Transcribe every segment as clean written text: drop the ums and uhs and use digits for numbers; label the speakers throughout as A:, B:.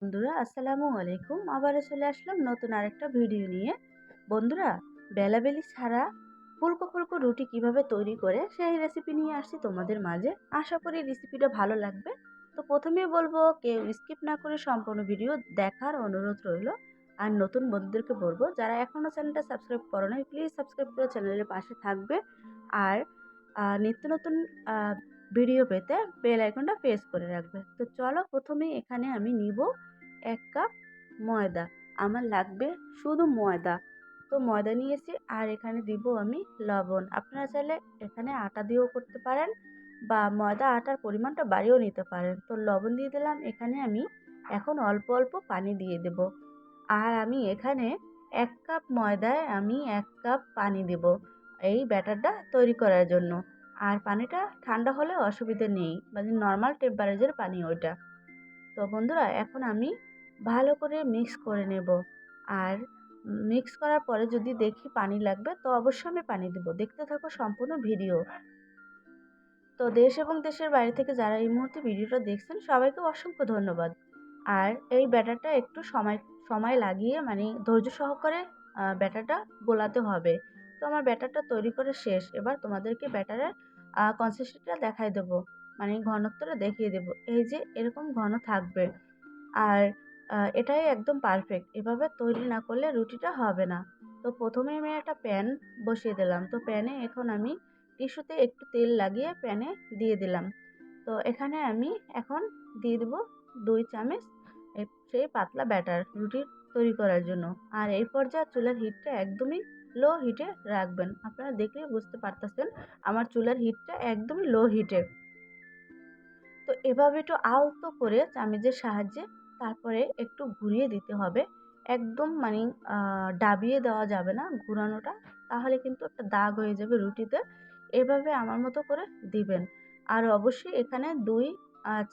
A: বন্ধুরা আসসালামু আলাইকুম। আবারও চলে আসলাম নতুন আরেকটা ভিডিও নিয়ে। বন্ধুরা, বেলাবেলি ছাড়া ফুলকো ফুলকো রুটি কিভাবে তৈরি করে সেই রেসিপি নিয়ে আসছি তোমাদের মাঝে। আশা করি রেসিপিটা ভালো লাগবে। তো প্রথমেই বলবো, কেউ স্কিপ না করে সম্পূর্ণ ভিডিও দেখার অনুরোধ রইল। আর নতুন বন্ধুদেরকে বলবো, যারা এখনো চ্যানেলটা সাবস্ক্রাইব করো নাই, প্লিজ সাবস্ক্রাইব করে চ্যানেলের পাশে থাকবে। আর নিত্য নতুন ভিডিও পেতে বেল আইকনটা প্রেস করে রাখবে। তো চলো, প্রথমে এখানে আমি নিব 1 কাপ ময়দা। আমার লাগবে শুধু ময়দা। তো ময়দা নিয়েছি, আর এখানে দিব আমি লবণ। আপনারা চাইলে এখানে আটা দিয়েও করতে পারেন, বা ময়দা আটার পরিমাণটা বাড়িয়েও নিতে পারেন। তো লবণ দিয়ে দিলাম। এখানে আমি এখন অল্প অল্প পানি দিয়ে দেব। আর আমি এখানে 1 কাপ ময়দায় আমি 1 কাপ পানি দেব এই ব্যাটারটা তৈরি করার জন্য। আর পানিটা ঠান্ডা হলে অসুবিধে নেই, মানে নর্মাল টেম্পারেচার পানি ওইটা। তো বন্ধুরা, এখন আমি ভালো করে মিক্স করে নেব। আর মিক্স করার পরে যদি দেখি পানি লাগবে, তো অবশ্যই আমি পানি দেব। দেখতে থাকো সম্পূর্ণ ভিডিও। তো দেশ এবং দেশের বাইরে থেকে যারা এই মুহূর্তে ভিডিওটা দেখছেন, সবাইকে অসংখ্য ধন্যবাদ। আর এই ব্যাটারটা একটু সময় সময় লাগিয়ে, মানে ধৈর্য সহকারে ব্যাটারটা গোলাতে হবে। তো আমার ব্যাটারটা তৈরি করে শেষ। এবার তোমাদেরকে ব্যাটারের কনসিস্টেন্সিটা দেখাই দেবো, মানে ঘনত্বটা দেখিয়ে দেবো। এই যে এরকম ঘন থাকবে। আর এটাই একদম পারফেক্ট। এভাবে তৈরি না করলে রুটিটা হবে না। তো প্রথমে আমি একটা প্যান বসিয়ে দিলাম। তো প্যানে এখন আমি টিস্যুতে একটু তেল লাগিয়ে প্যানে দিয়ে দিলাম। তো এখানে আমি এখন দিয়ে দেবো 2 চামচ সেই পাতলা ব্যাটার রুটি তৈরি করার জন্য। আর এই পর্যায়ে চুলার হিটটা একদমই লো হিটে রাখবেন। আপনারা দেখলেই বুঝতে পারতেছেন আমার চুলার হিটটা একদমই লো হিটে। তো এভাবে একটু আলতো করে চামিচের সাহায্যে তারপরে একটু ঘুরিয়ে দিতে হবে। একদম মানে ডাবিয়ে দেওয়া যাবে না ঘুরানোটা, তাহলে কিন্তু একটা দাগ হয়ে যাবে রুটিতে। এভাবে আমার মতো করে দিবেন। আর অবশ্যই এখানে 2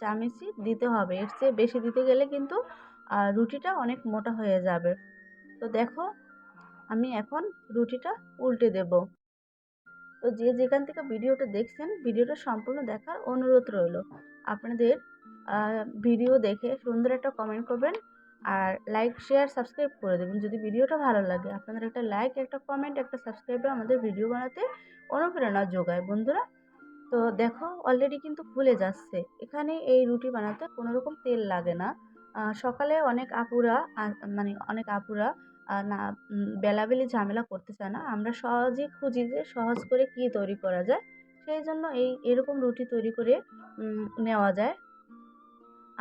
A: চামচই দিতে হবে। এর চেয়ে বেশি দিতে গেলে কিন্তু রুটিটা অনেক মোটা হয়ে যাবে। তো দেখো, আমি এখন রুটিটা উল্টে দেব। তো যে যেখান থেকে ভিডিওটা দেখছেন, ভিডিওটা সম্পূর্ণ দেখার অনুরোধ রইল। আপনাদের ভিডিও দেখে সুন্দর একটা কমেন্ট করবেন, আর লাইক শেয়ার সাবস্ক্রাইব করে দেবেন যদি ভিডিওটা ভালো লাগে। আপনাদের একটা লাইক, একটা কমেন্ট, একটা সাবস্ক্রাইবে আমাদের ভিডিও বানাতে অনুপ্রেরণা যোগায় বন্ধুরা। তো দেখো, অলরেডি কিন্তু ফুলে যাচ্ছে। এখানে এই রুটি বানাতে কোনো রকম তেল লাগে না। সকালে অনেক আপুরা মানে অনেক আপুরা না বেলাবেলি ঝামেলা করতে চায় না। আমরা সহজেই খুঁজি যে সহজ করে কি তৈরি করা যায়। সেই জন্য এরকম রুটি তৈরি করে নেওয়া যায়।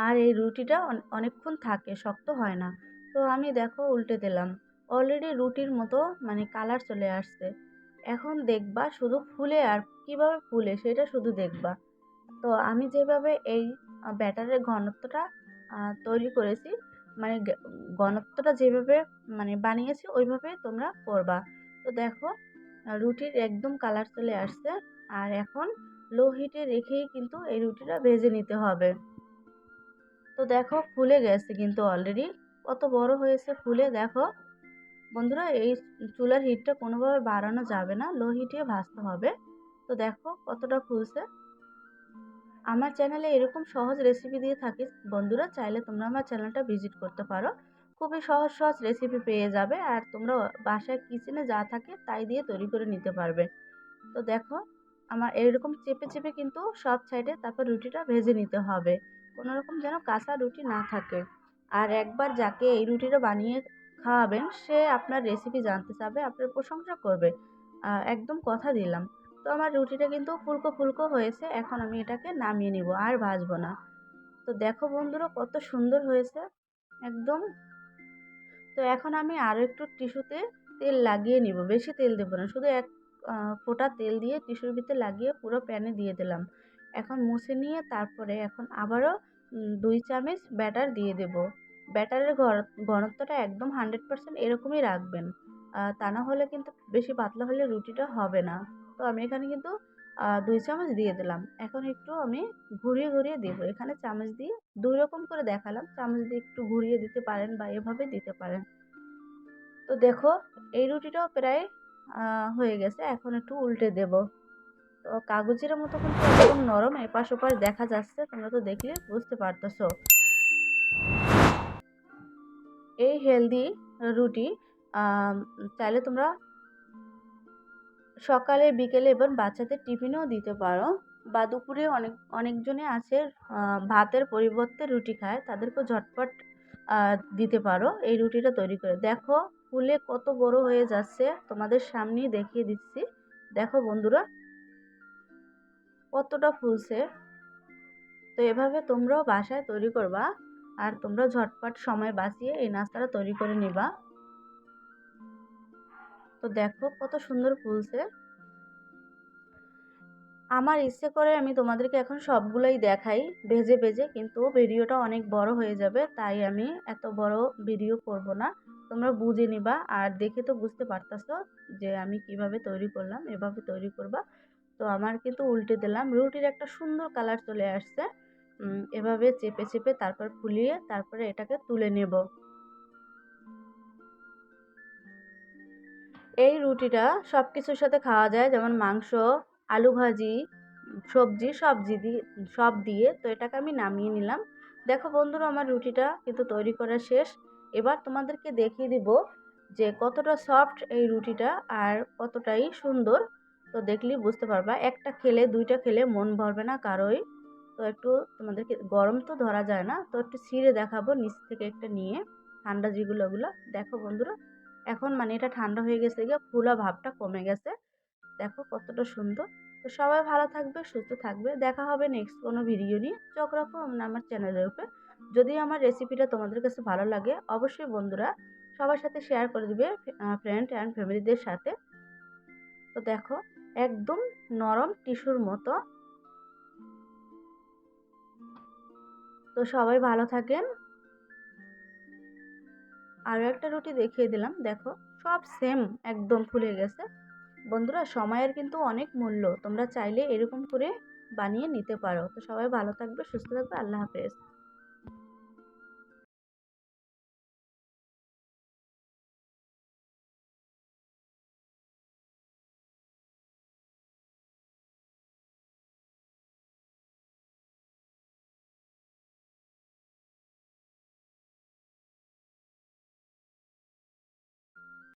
A: আর এই রুটিটা অনেকক্ষণ থাকে, শক্ত হয় না। তো আমি দেখো উল্টে দিলাম। অলরেডি রুটির মতো মানে কালার চলে আসছে। এখন দেখবা শুধু ফুলে, আর কিভাবে ফুলে সেটা শুধু দেখবা। তো আমি যেভাবে এই ব্যাটারের ঘনত্বটা তৈরি করেছি, মানে ঘনত্বটা যেভাবে মানে বানিয়েছি ওইভাবে তোমরা করবা। তো দেখো, রুটির একদম কালার চলে আসছে। আর এখন লো হিটে রেখেই কিন্তু এই রুটিটা ভেজে নিতে হবে। তো দেখো ফুলে গেছে কিন্তু অলরেডি, কত বড় হয়েছে ফুলে দেখো। বন্ধুরা, এই চুলার হিটটা কোনোভাবে বাড়ানো যাবে না, লো হিটে ভাজতে হবে। তো দেখো কতটা ফুলছে। আমার চ্যানেলে এরকম সহজ রেসিপি দিয়ে থাকি বন্ধুরা, চাইলে তোমরা আমার চ্যানেলটা ভিজিট করতে পারো। খুবই সহজ সহজ রেসিপি পেয়ে যাবে, আর তোমরা বাসায় কিচেনে যা থাকে তাই দিয়ে তৈরি করে নিতে পারবে। তো দেখো, আমার এরকম চেপে চেপে কিন্তু সব সাইডে তারপর রুটিটা ভেজে নিতে হবে, কোনো রকম যেন কাঁচা রুটি না থাকে। আর একবার যাকে এই রুটিটা বানিয়ে খাওয়াবেন, সে আপনার রেসিপি জানতে চাবে, আপনার প্রশংসা করবে, একদম কথা দিলাম। তো আমার রুটিটা কিন্তু ফুলকো ফুলকো হয়েছে। এখন আমি এটাকে নামিয়ে নিব, আর ভাজবো না। তো দেখো বন্ধুরা, কত সুন্দর হয়েছে একদম। তো এখন আমি আরও একটু টিস্যুতে তেল লাগিয়ে নিব। বেশি তেল দেবো না, শুধু এক ফোঁটা তেল দিয়ে টিস্যুর ভিতরে লাগিয়ে পুরো প্যানে দিয়ে দিলাম। এখন মুছে নিয়ে তারপরে এখন আবারও 2 চামচ ব্যাটার দিয়ে দেব। ব্যাটারের ঘনত্বটা একদম 100% এরকমই রাখবেন। তা না হলে কিন্তু বেশি পাতলা হলে রুটিটা হবে না। তো আমি এখানে কিন্তু 2 চামচ দিয়ে দিলাম। এখন একটু আমি ঘুরিয়ে ঘুরিয়ে দেবো। এখানে চামচ দিয়ে 2 রকম করে দেখালাম। চামচ দিয়ে একটু ঘুরিয়ে দিতে পারেন বা এভাবে দিতে পারেন। তো দেখো, এই রুটিটাও প্রায় হয়ে গেছে। এখন একটু উল্টে দেব। তো কাগজের মতো কিন্তু একদম নরম, এপাশ ওপাশ দেখা যাচ্ছে, তোমরা তো দেখলে বুঝতে পারতেছো। এই হেলদি রুটি আম চাইলে তোমরা সকালে, বিকেলে এবং বাচ্চাদের টিফিনেও দিতে পারো, বা দুপুরে অনেকজনে আছে ভাতের পরিবর্তে রুটি খায়, তাদেরকেও ঝটপট দিতে পারো এই রুটিটা তৈরি করে। দেখো ফুলে কত বড় হয়ে যাচ্ছে, তোমাদের সামনেই দেখিয়ে দিচ্ছি। দেখো বন্ধুরা কতটা ফুলছে। তো এভাবে তোমরাও বাসায় তৈরি করবা, আর তোমরা ঝটপট সময় বাঁচিয়ে এই নাস্তাটা তৈরি করে নিবা। তো দেখো কত সুন্দর ফুলছে। আমার ইচ্ছে করে আমি তোমাদেরকে এখন সবগুলোই দেখাই ভেজে ভেজে, কিন্তু ভিডিওটা অনেক বড় হয়ে যাবে, তাই আমি এত বড় ভিডিও করব না। তোমরা বুঝে নিবা, আর দেখে তো বুঝতে পারতাছো যে আমি কিভাবে তৈরি করলাম, এভাবে তৈরি করবা। তো আমার কিন্তু উল্টে দিলাম, রুটির একটা সুন্দর কালার চলে আসছে। এভাবে চেপে চেপে তারপর ফুলিয়ে তারপরে এটাকে তুলে নেব। এই রুটিটা সব কিছুর সাথে খাওয়া যায়, যেমন মাংস, আলু ভাজি, সব দিয়ে। তো এটাকে আমি নামিয়ে নিলাম। দেখো বন্ধুরা আমার রুটিটা কিন্তু তৈরি করা শেষ। এবার তোমাদেরকে দেখিয়ে দিব যে কতটা সফট এই রুটিটা আর কতটাই সুন্দর। তো দেখলেই বুঝতে পারবা, একটা খেলে দুইটা খেলে মন ভরবে না কারোই। তো একটু তোমাদেরকে, গরম তো ধরা যায় না, তো একটু ছিঁড়ে দেখাবো নিচ থেকে একটা নিয়ে, ঠান্ডা যেগুলো ওগুলো। দেখো বন্ধুরা এখন মানে এটা ঠান্ডা হয়ে গেছে গিয়ে, ফুলা ভাবটা কমে গেছে। দেখো কতটা সুন্দর। তো সবাই ভালো থাকবে, সুস্থ থাকবে, দেখা হবে নেক্সট কোনো ভিডিও নিয়ে। চোখ রাখো আমার চ্যানেলের উপরে। যদি আমার রেসিপিটা তোমাদের কাছে ভালো লাগে অবশ্যই বন্ধুরা সবার সাথে শেয়ার করে দিবে, ফ্রেন্ড অ্যান্ড ফ্যামিলিদের সাথে। তো দেখো একদম নরম টিস্যুর মতো। তো সবাই ভালো থাকেন। আরও একটা রুটি দেখিয়ে দিলাম, দেখো সব সেম একদম ফুলে গেছে। বন্ধুরা সময়ের কিন্তু অনেক মূল্য, তোমরা চাইলে এরকম করে বানিয়ে নিতে পারো। তো সবাই ভালো থাকবে, সুস্থ থাকবে, আল্লাহ হাফেজ।